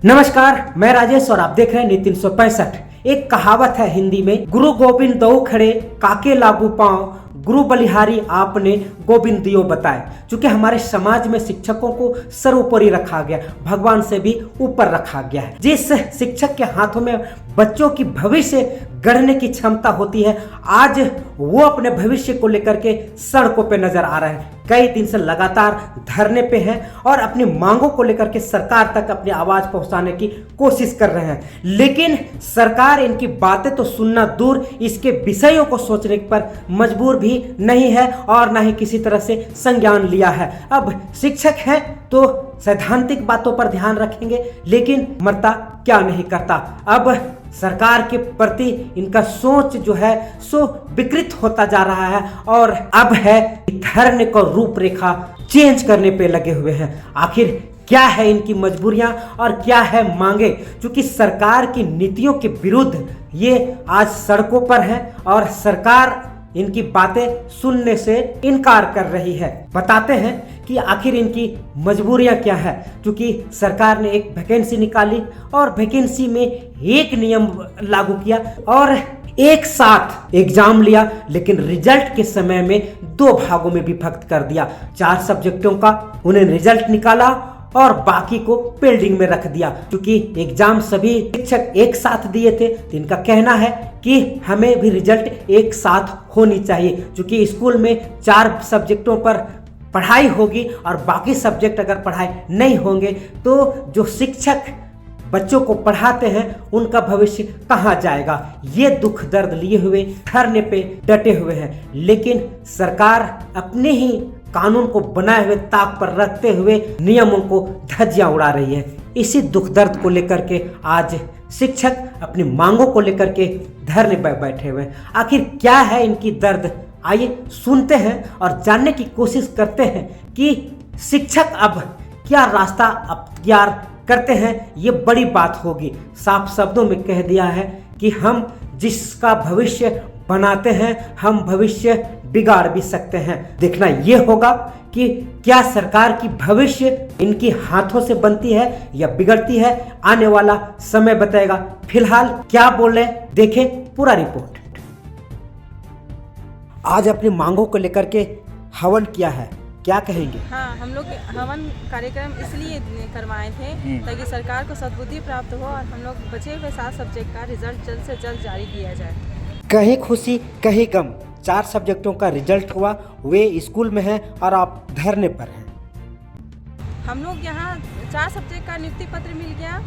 नमस्कार, मैं राजेश और आप देख रहे हैं नीति 365। एक कहावत है हिंदी में, गुरु गोविंद दो खड़े काके लागू पांव, गुरु बलिहारी आपने गोविंद दियो बताए। चूंकि हमारे समाज में शिक्षकों को सर्वोपरि रखा गया, भगवान से भी ऊपर रखा गया है। जिस शिक्षक के हाथों में बच्चों की भविष्य गढ़ने की क्षमता होती है, आज वो अपने भविष्य को लेकर के सड़कों पे नजर आ रहा है। कई दिन से लगातार धरने पे हैं और अपनी मांगों को लेकर के सरकार तक अपनी आवाज पहुंचाने की कोशिश कर रहे हैं, लेकिन सरकार इनकी बातें तो सुनना दूर, इसके विषयों को सोचने पर मजबूर भी नहीं है और ना ही किसी तरह से संज्ञान लिया है। अब शिक्षक हैं तो सैद्धांतिक बातों पर ध्यान रखेंगे, लेकिन मरता क्या नहीं करता। अब सरकार के प्रति इनका सोच जो है सो विकृत होता जा रहा है और अब है धरने को रूपरेखा चेंज करने पे लगे हुए हैं। आखिर क्या है इनकी मजबूरियां और क्या है मांगे, क्योंकि सरकार की नीतियों के विरुद्ध ये आज सड़कों पर है और सरकार इनकी बातें सुनने से इनकार कर रही है। बताते हैं कि आखिर इनकी मजबूरियां क्या है। क्योंकि सरकार ने एक वैकेंसी निकाली और वैकेंसी में एक नियम लागू किया और एक साथ एग्जाम लिया, लेकिन रिजल्ट के समय में दो भागों में विभक्त कर दिया। 4 सब्जेक्टों का उन्हें रिजल्ट निकाला और बाकी को पेंडिंग में रख दिया। क्योंकि एग्जाम सभी शिक्षक एक साथ दिए थे, तो इनका कहना है कि हमें भी रिजल्ट एक साथ होनी चाहिए। क्योंकि स्कूल में 4 सब्जेक्टों पर पढ़ाई होगी और बाकी सब्जेक्ट अगर पढ़ाई नहीं होंगे तो जो शिक्षक बच्चों को पढ़ाते हैं उनका भविष्य कहाँ जाएगा। ये दुख दर्द लिए हुए धरने पे डटे हुए हैं, लेकिन सरकार अपने ही कानून को बनाए हुए ताक पर रखते हुए नियमों को धज्जियां उड़ा रही है। इसी दुख दर्द को लेकर के आज शिक्षक अपनी मांगों को लेकर के धरने पर बैठे हुए हैं। आखिर क्या है इनकी दर्द, आइए सुनते हैं और जानने की कोशिश करते हैं कि शिक्षक अब क्या रास्ता अख्तियार करते हैं। ये बड़ी बात होगी। साफ शब्दों में कह दिया है कि हम जिसका भविष्य बनाते हैं हम भविष्य बिगाड़ भी सकते हैं। देखना यह होगा कि क्या सरकार की भविष्य इनकी हाथों से बनती है या बिगड़ती है, आने वाला समय बताएगा। फिलहाल क्या बोले देखें पूरा रिपोर्ट। आज अपनी मांगों को लेकर के हवन किया है, क्या कहेंगे? हाँ, हम लोग हवन कार्यक्रम इसलिए करवाए थे ताकि सरकार को सद्बुद्धि प्राप्त हो और हम लोग बचे हुए 7 सब्जेक्ट का रिजल्ट जल्द से जल्द जारी किया जाए। कहीं खुशी कहीं गम, 4 सब्जेक्टों का रिजल्ट हुआ, वे स्कूल में हैं और आप धरने पर हैं। हम लोग यहाँ 4 सब्जेक्ट का नियुक्ति पत्र मिल गया,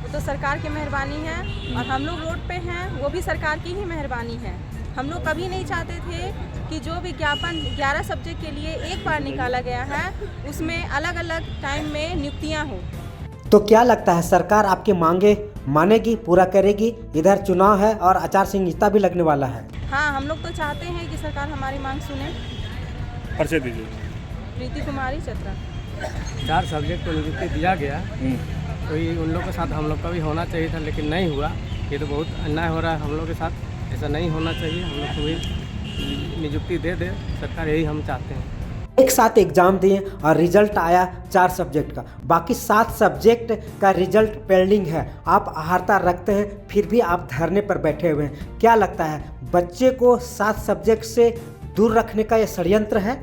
वो तो सरकार की मेहरबानी है और हम लोग रोड पे हैं वो भी सरकार की ही मेहरबानी है। हम लोग कभी नहीं चाहते थे कि जो विज्ञापन 11 सब्जेक्ट के लिए एक बार निकाला गया है उसमें अलग अलग टाइम में नियुक्तियाँ हो। तो क्या लगता है सरकार आपकी मांगे मानेगी, पूरा करेगी? इधर चुनाव है और आचार संहिता भी लगने वाला है। हाँ, हम लोग तो चाहते हैं कि सरकार हमारी मांग सुने। परिचय दीजिए। प्रीति कुमारी चतरा। 4 सब्जेक्ट को नियुक्ति दिया गया, तो ये उन लोग के साथ हम लोग का भी होना चाहिए था, लेकिन नहीं हुआ। ये तो बहुत अन्याय हो रहा है हम लोग के साथ, ऐसा नहीं होना चाहिए। हम लोग को भी नियुक्ति दे दे सरकार, यही हम चाहते हैं। एक साथ एग्जाम दिए और रिजल्ट आया 4 सब्जेक्ट का, बाकी 7 सब्जेक्ट का रिजल्ट पेंडिंग है। आप आहारता रखते हैं फिर भी आप धरने पर बैठे हुए हैं। क्या लगता है बच्चे को 7 सब्जेक्ट से दूर रखने का यह षड्यंत्र है?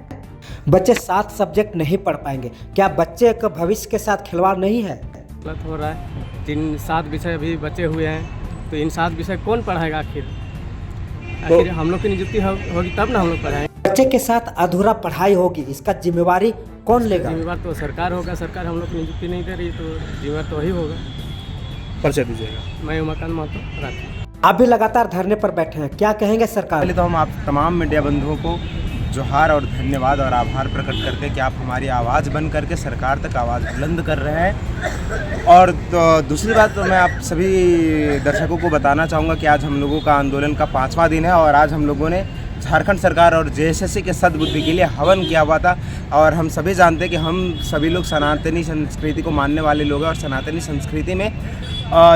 बच्चे 7 सब्जेक्ट नहीं पढ़ पाएंगे, क्या बच्चे का भविष्य के साथ खिलवाड़ नहीं है? गलत हो रहा है। 7 विषय अभी बचे हुए हैं, तो इन 7 विषय कौन पढ़ाएगा? आखिर हम लोग की नियुक्ति होगी तब ना हम लोग पढ़ाएंगे। बच्चे के साथ अधूरा पढ़ाई होगी, इसका जिम्मेवारी कौन लेगा? जिम्मेवार तो सरकार होगा। सरकार हम लोग को नियुक्ति नहीं दे रही तो जिम्मेवार तो वही होगा। परिचय दीजिएगा। मैं उमाकांत महतो राठी। आप भी लगातार धरने पर बैठे हैं, क्या कहेंगे सरकार? पहले तो हम आप तमाम मीडिया बंधुओं को जोहार और धन्यवाद और आभार प्रकट करते हैं कि आप हमारी आवाज़ बन करके सरकार तक आवाज़ बुलंद कर रहे हैं। और तो दूसरी बात तो मैं आप सभी दर्शकों को बताना चाहूँगा कि आज हम लोगों का आंदोलन का 5वां दिन है और आज हम लोगों ने झारखंड सरकार और जेएसएससी के सद्बुद्धि के लिए हवन किया हुआ था। और हम सभी जानते हैं कि हम सभी लोग सनातनी संस्कृति को मानने वाले लोग हैं और सनातनी संस्कृति में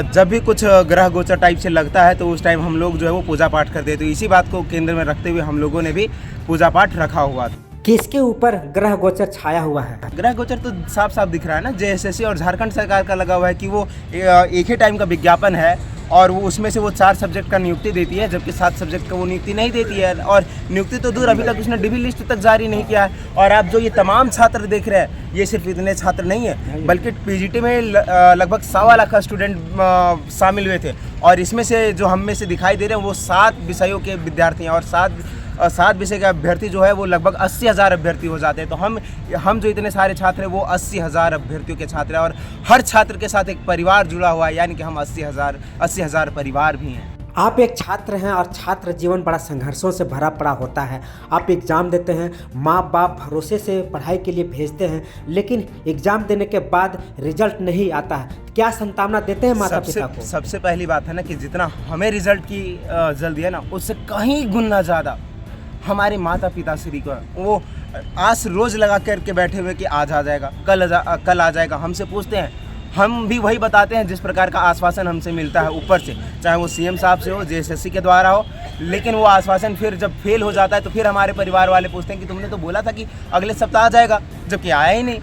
जब भी कुछ ग्रह गोचर टाइप से लगता है तो उस टाइम हम लोग जो है वो पूजा पाठ करते हैं। तो इसी बात को केंद्र में रखते हुए हम लोगों ने भी पूजा पाठ रखा हुआ था। किसके ऊपर ग्रह गोचर छाया हुआ है? ग्रह गोचर तो साफ साफ दिख रहा है ना, जेएसएससी और झारखंड सरकार का लगा हुआ है कि वो एक ही टाइम का विज्ञापन है और वो उसमें से वो 4 सब्जेक्ट का नियुक्ति देती है, जबकि 7 सब्जेक्ट का वो नियुक्ति नहीं देती है। और नियुक्ति तो दूर, अभी तक उसने डिबी लिस्ट तक जारी नहीं किया है। और आप जो ये तमाम छात्र देख रहे हैं, ये सिर्फ इतने छात्र नहीं है, बल्कि पीजीटी में लगभग 1.25 लाख स्टूडेंट शामिल हुए थे। और इसमें से जो हम में से दिखाई दे रहे हैं वो 7 विषयों के विद्यार्थी हैं और 7 विषय के अभ्यर्थी जो है वो लगभग 80,000 अभ्यर्थी हो जाते हैं। तो हम जो इतने सारे छात्र हैं वो 80,000 अभ्यर्थियों के छात्र हैं और हर छात्र के साथ एक परिवार जुड़ा हुआ है, यानी कि हम 80,000 परिवार भी हैं। आप एक छात्र हैं और छात्र जीवन बड़ा संघर्षों से भरा पड़ा होता है। आप एग्ज़ाम देते हैं, माँ बाप भरोसे से पढ़ाई के लिए भेजते हैं, लेकिन एग्ज़ाम देने के बाद रिजल्ट नहीं आता है। क्या सांत्वना देते हैं माता पिता को? सबसे पहली बात है ना कि जितना हमें रिजल्ट की जल्दी है ना, उससे कहीं गुना ज़्यादा हमारे माता पिता श्री को वो आस रोज़ लगा करके बैठे हुए कि आज आ जाएगा, कल आ जाएगा। हमसे पूछते हैं, हम भी वही बताते हैं जिस प्रकार का आश्वासन हमसे मिलता है ऊपर से, चाहे वो सीएम साहब से हो, जेएसएससी के द्वारा हो। लेकिन वो आश्वासन फिर जब फेल हो जाता है तो फिर हमारे परिवार वाले पूछते हैं कि तुमने तो बोला था कि अगले सप्ताह आ जाएगा, जबकि आया ही नहीं।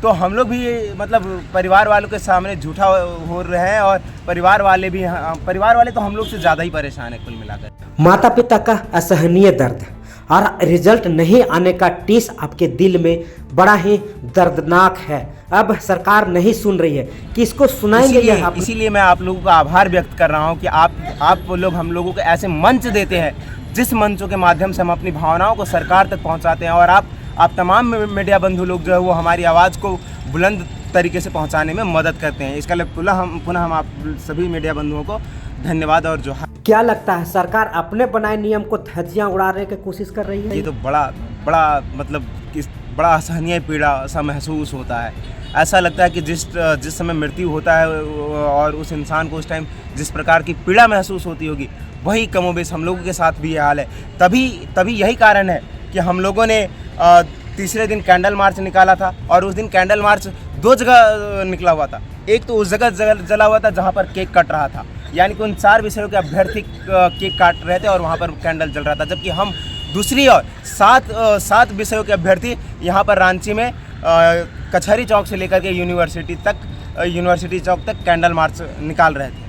तो हम लोग भी मतलब परिवार वालों के सामने झूठा हो रहे हैं और परिवार वाले तो हम लोग से ज़्यादा ही परेशान है कुल मिलाकर। माता पिता का असहनीय दर्द और रिजल्ट नहीं आने का टीस आपके दिल में बड़ा ही दर्दनाक है। अब सरकार नहीं सुन रही है, किसको सुनाएंगे यह आप? इसीलिए मैं आप लोगों का आभार व्यक्त कर रहा हूं कि आप लोग हम लोगों को ऐसे मंच देते हैं, जिस मंचों के माध्यम से हम अपनी भावनाओं को सरकार तक पहुंचाते हैं। और आप तमाम मीडिया बंधु लोग जो है वो हमारी आवाज़ को बुलंद तरीके से पहुंचाने में मदद करते हैं। इसके लिए पुनः हम आप सभी मीडिया बंधुओं को धन्यवाद और जोहार। क्या लगता है सरकार अपने बनाए नियम को धज्जियां उड़ाने की कोशिश कर रही है? ये तो बड़ा मतलब बड़ा असहनीय पीड़ा सा महसूस होता है। ऐसा लगता है कि जिस समय मृत्यु होता है और उस इंसान को उस टाइम जिस प्रकार की पीड़ा महसूस होती होगी, वही कमोबेश हम लोगों के साथ भी ये हाल है। तभी यही कारण है कि हम लोगों ने तीसरे दिन कैंडल मार्च निकाला था। और उस दिन कैंडल मार्च 2 जगह निकला हुआ था। एक तो उस जगह जला हुआ था जहाँ पर केक कट रहा था, यानी कि उन 4 विषयों के अभ्यर्थी केक काट रहे थे और वहाँ पर कैंडल जल रहा था। जबकि हम दूसरी ओर 7 विषयों के अभ्यर्थी यहाँ पर रांची में कचहरी चौक से लेकर के यूनिवर्सिटी चौक तक कैंडल मार्च निकाल रहे थे।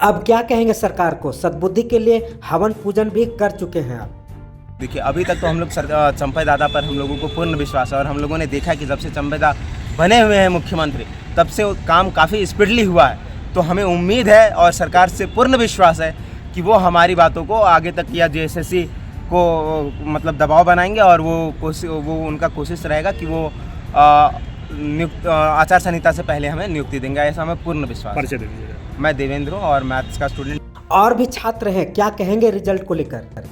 अब क्या कहेंगे सरकार को? सद्बुद्धि के लिए हवन पूजन भी कर चुके हैं आप। देखिए, अभी तक तो हम लोग चंपई दादा पर हम लोगों को पूर्ण विश्वास है और हम लोगों ने देखा कि जब से चंपई दादा बने हुए हैं मुख्यमंत्री, तब से वो काम काफ़ी स्पीडली हुआ है। तो हमें उम्मीद है और सरकार से पूर्ण विश्वास है कि वो हमारी बातों को आगे तक या जेएसएससी को मतलब दबाव बनाएंगे और वो उनका कोशिश रहेगा कि वो आचार संहिता से पहले हमें नियुक्ति देंगे। ऐसा हमें पूर्ण विश्वास है। परिचय दे दीजिएगा। मैं देवेंद्र हूँ और मैथ्स का स्टूडेंट। और भी छात्र हैं, क्या कहेंगे रिजल्ट को लेकर?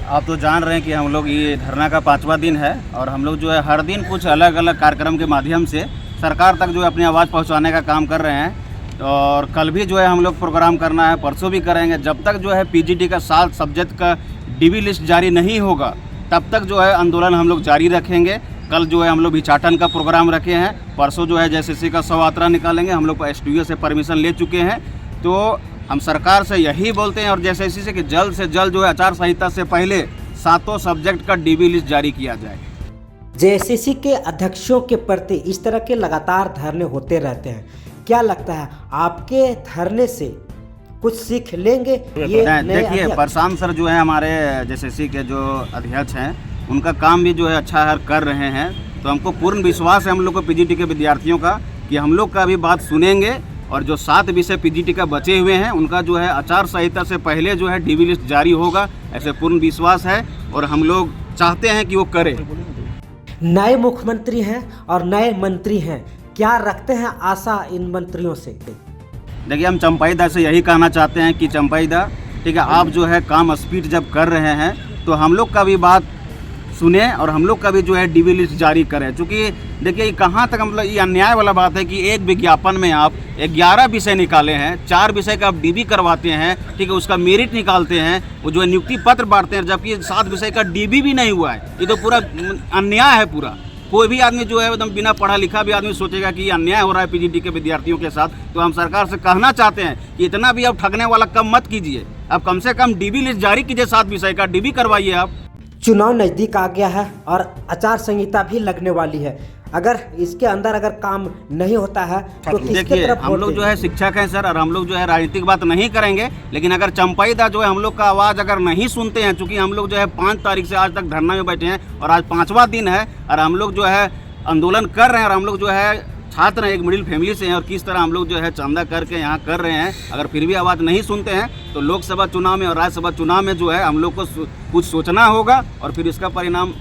आप तो जान रहे हैं कि हम लोग ये धरना का 5वां दिन है और हम लोग जो है हर दिन कुछ अलग अलग कार्यक्रम के माध्यम से सरकार तक जो है अपनी आवाज़ पहुंचाने का काम कर रहे हैं। और कल भी जो है हम लोग प्रोग्राम करना है, परसों भी करेंगे। जब तक जो है पीजीटी का 7 सब्जेक्ट का डीबी लिस्ट जारी नहीं होगा, तब तक जो है आंदोलन हम लोग जारी रखेंगे। कल जो है हम लोग भिचाटन का प्रोग्राम रखे हैं, परसों जो है जेएसएससी का शव निकालेंगे। हम लोग एसटीयू से परमिशन ले चुके हैं। तो हम सरकार से यही बोलते हैं और जेएसएससी से कि जल्द से जल्द जो है आचार संहिता से पहले 7 सब्जेक्ट का डीबी लिस्ट जारी किया जाए। जेएसएससी के अध्यक्षों के प्रति इस तरह के लगातार धरने होते रहते हैं। क्या लगता है आपके धरने से कुछ सीख लेंगे ये? देखिए, प्रशांत सर जो है हमारे जेएसएससी के जो अध्यक्ष हैं, उनका काम भी जो है अच्छा कर रहे हैं। तो हमको पूर्ण विश्वास है हम लोग को पीजीटी के विद्यार्थियों का कि हम लोग का भी बात सुनेंगे और जो 7 विषय पीजीटी का बचे हुए हैं उनका जो है आचार संहिता से पहले जो है डीबी लिस्ट जारी होगा, ऐसे पूर्ण विश्वास है और हम लोग चाहते हैं कि वो करें। नए मुख्यमंत्री हैं और नए मंत्री हैं, क्या रखते हैं आशा इन मंत्रियों से? देखिए, हम चंपई दा से यही कहना चाहते हैं कि चंपई दा, ठीक है, आप जो है काम स्पीड जब कर रहे हैं तो हम लोग का भी बात सुने और हम लोग का भी जो है डीबी लिस्ट जारी करें। क्योंकि देखिए कहाँ तक मतलब ये अन्याय वाला बात है कि एक विज्ञापन में आप 11 विषय निकाले हैं, 4 विषय का आप डीबी करवाते हैं, ठीक है, उसका मेरिट निकालते हैं, वो जो है नियुक्ति पत्र बांटते हैं, जबकि 7 विषय का डीबी भी नहीं हुआ है। ये तो पूरा अन्याय है पूरा। कोई भी आदमी जो है एकदम बिना पढ़ा लिखा भी आदमी सोचेगा कि ये अन्याय हो रहा है पीजीटी के विद्यार्थियों के साथ। तो हम सरकार से कहना चाहते हैं कि इतना भी अब ठगने वाला कम मत कीजिए, अब कम से कम डीबी लिस्ट जारी कीजिए, 7 विषय का डीबी करवाइए आप। चुनाव नज़दीक आ गया है और आचार संहिता भी लगने वाली है। अगर इसके अंदर अगर काम नहीं होता है तो किसके देखिए, तरफ हम वोट लोग जो देंगे? है शिक्षक हैं सर, और हम लोग जो है राजनीतिक बात नहीं करेंगे, लेकिन अगर चंपाईदा जो है हम लोग का आवाज़ अगर नहीं सुनते हैं, चूँकि हम लोग जो है 5 तारीख से आज तक धरना में बैठे हैं और आज 5वां दिन है और हम लोग जो है आंदोलन कर रहे हैं, और हम लोग जो है छात्र हैं, एक मिडिल फैमिली से हैं, और किस तरह हम लोग जो है चंदा करके यहाँ कर रहे हैं, अगर फिर भी आवाज़ नहीं सुनते हैं तो लोकसभा चुनाव में और राज्यसभा चुनाव में जो है हम लोग को कुछ सोचना होगा और फिर इसका परिणाम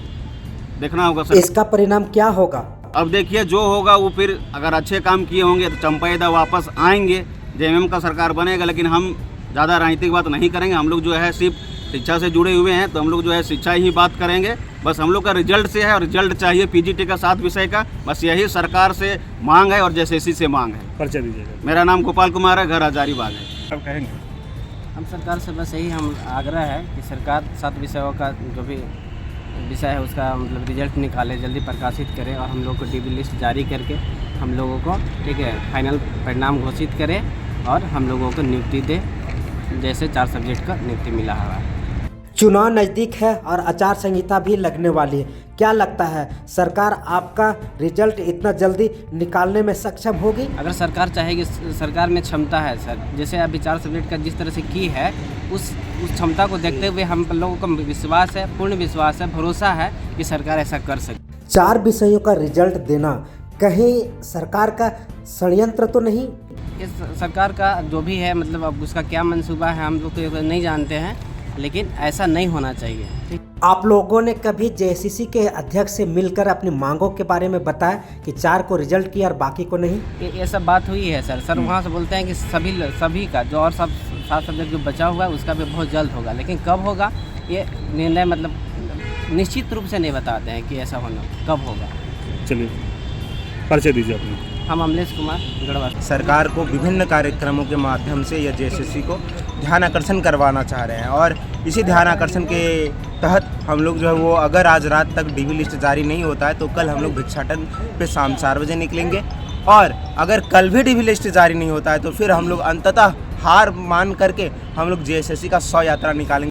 देखना होगा सर। इसका परिणाम क्या होगा? अब देखिए, जो होगा वो फिर अगर अच्छे काम किए होंगे तो चंपाईदा वापस आएंगे, जेएमएम का सरकार बनेगा, लेकिन हम ज़्यादा राजनीतिक बात नहीं करेंगे। हम लोग जो है सिर्फ शिक्षा से जुड़े हुए हैं, तो हम लोग जो है शिक्षा ही बात करेंगे। बस हम लोग का रिजल्ट से है, और रिजल्ट चाहिए पीजीटी का 7 विषय का, बस यही सरकार से मांग है और जेएसएससी से मांग है। परिचय दीजिएगा। मेरा नाम गोपाल कुमार है, घर हजारीबाग है। अब कहेंगे हम सरकार से बस यही हम आग्रह है कि सरकार 7 विषयों का जो भी विषय है उसका मतलब रिजल्ट निकाले, जल्दी प्रकाशित करे और हम लोग को डीबी लिस्ट जारी करके हम लोगों को ठीक है फाइनल परिणाम घोषित करे और हम लोगों को नियुक्ति दे, जैसे 4 सब्जेक्ट का नियुक्ति मिला हुआ है। चुनाव नज़दीक है और आचार संहिता भी लगने वाली है। क्या लगता है सरकार आपका रिजल्ट इतना जल्दी निकालने में सक्षम होगी? अगर सरकार चाहेगी, सरकार में क्षमता है सर, जैसे अभी 4 सब्जेक्ट का जिस तरह से की है उस क्षमता को देखते हुए हम लोगों को विश्वास है, पूर्ण विश्वास है, भरोसा है कि सरकार ऐसा कर सकती। 4 विषयों का रिजल्ट देना कहीं सरकार का षड्यंत्र तो नहीं? इस सरकार का जो भी है मतलब अब उसका क्या मंसूबा है हम लोग तो नहीं जानते हैं, लेकिन ऐसा नहीं होना चाहिए। ठीक, आप लोगों ने कभी जेएसएससी के अध्यक्ष से मिलकर अपनी मांगों के बारे में बताया कि 4 को रिजल्ट किया और बाकी को नहीं? ये सब बात हुई है सर वहाँ से बोलते हैं कि सभी का जो और सब 7 सब्जेक्ट जो बचा हुआ है उसका भी बहुत जल्द होगा, लेकिन कब होगा ये निर्णय मतलब निश्चित रूप से नहीं बताते हैं कि ऐसा होना कब होगा। चलिए, परिचय दीजिए अपना। हम अमलेश कुमार गढ़वा। सरकार को विभिन्न कार्यक्रमों के माध्यम से या जेएसएससी को ध्यान आकर्षण करवाना चाह रहे हैं, और इसी ध्यान आकर्षण के तहत हम लोग जो है वो अगर आज रात तक डीबी लिस्ट जारी नहीं होता है तो कल हम लोग भिक्षाटन पे शाम 4 बजे निकलेंगे, और अगर कल भी डीबी लिस्ट जारी नहीं होता है तो फिर हम लोग अंततः हार मान करके हम लोग जेएसएससी का 100 यात्रा निकालेंगे।